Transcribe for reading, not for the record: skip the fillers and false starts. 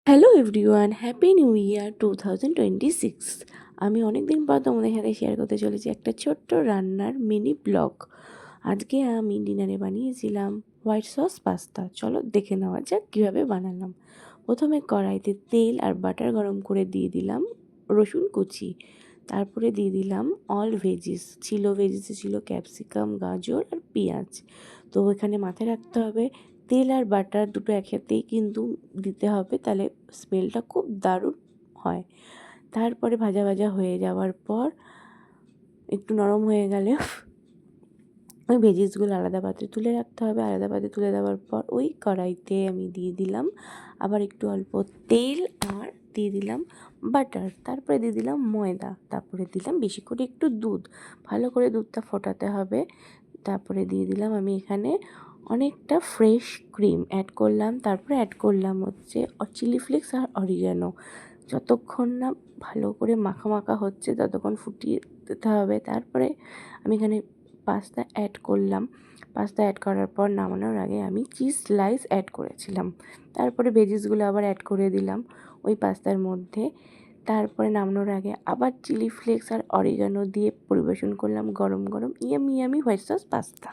Hello everyone, happy new year 2026। আমি অনেক দিন পর তোমাদের সাথে শেয়ার করতে চলেছি একটা ছোট্ট রান্নার মিনি ব্লগ। আজকে আমি ডিনারে বানিয়েছিলাম হোয়াইট সস পাস্তা। চলো দেখে নেওয়া যাক কীভাবে বানালাম। প্রথমে কড়াইতে তেল আর বাটার গরম করে দিয়ে দিলাম রসুন কুচি, তারপরে দিয়ে দিলাম অল ভেজিস। ভেজিসে ছিল ক্যাপসিকাম, গাজর আর পেঁয়াজ। তো এখানে মাথায় রাখতে হবে তেল আর বাটার দুটো একসাথেই কিন্তু দিতে হবে, তাহলে স্মেলটা খুব দারুণ হয়। তারপরে ভাজা ভাজা হয়ে যাওয়ার পর একটু নরম হয়ে গেলে ওই ভেজিসগুলো আলাদা পাত্রে তুলে রাখতে হবে। আলাদা পাত্রে তুলে দেওয়ার পর ওই কড়াইতে আমি দিয়ে দিলাম আবার একটু অল্প তেল আর দিয়ে দিলাম বাটার, তারপরে দিয়ে দিলাম ময়দা, তারপরে দিলাম বেশি করে একটু দুধ। ভালো করে দুধটা ফোটাতে হবে। তারপরে দিয়ে দিলাম আমি এখানে অনেকটা ফ্রেশ ক্রিম অ্যাড করলাম। তারপরে অ্যাড করলাম হচ্ছে চিলি ফ্লেক্স আর অরিগ্যানো। যতক্ষণ না ভালো করে মাখা মাখা হচ্ছে ততক্ষণ ফুটিয়ে দিতে হবে। তারপরে আমি এখানে পাস্তা অ্যাড করলাম। পাস্তা অ্যাড করার পর নামানোর আগে আমি চিজ স্লাইস অ্যাড করেছিলাম। তারপরে ভেজিসগুলো আবার অ্যাড করে দিলাম ওই পাস্তার মধ্যে। তারপরে নামানোর আগে আবার চিলি ফ্লেক্স আর অরিগ্যানো দিয়ে পরিবেশন করলাম গরম গরম yummy yummy white sauce pasta.